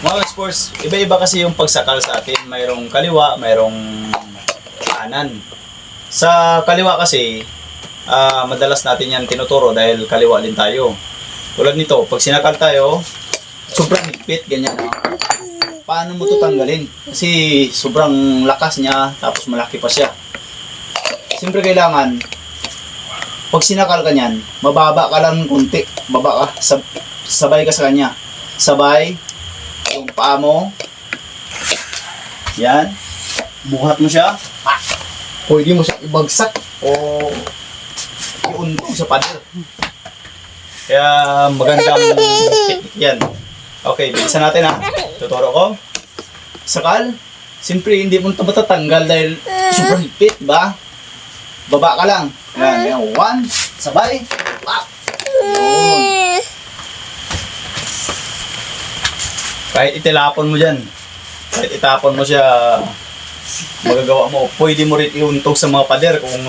Mga sports, iba-iba kasi yung pagsakal sa atin. Mayroong kaliwa, mayroong kanan. Sa kaliwa kasi, madalas natin yan tinuturo dahil kaliwa din tayo. Tulad nito, pag sinakal tayo, sobrang higpit, ganyan. Paano mo ito tanggalin? Kasi sobrang lakas niya, tapos malaki pa siya. Siyempre kailangan, pag sinakal ka niyan, mababa ka lang kunti. Baba ka, sabay ka sa kanya. Sabay, yung paa mo. Yan. Buhat mo siya. Pwede mo siya ibagsak o iuntog sa pader. Kaya magandang technique yan. Okay, bilisan natin ha. Tuturo ko. Sakal. Siyempre hindi mo ito matatanggal dahil super higpit, ba? Baba ka lang. Yan, yan. One, sabay. Pap. Yun. Kahit itilapon mo dyan, kahit itapon mo siya, magagawa mo. Pwede mo rin iuntog sa mga pader kung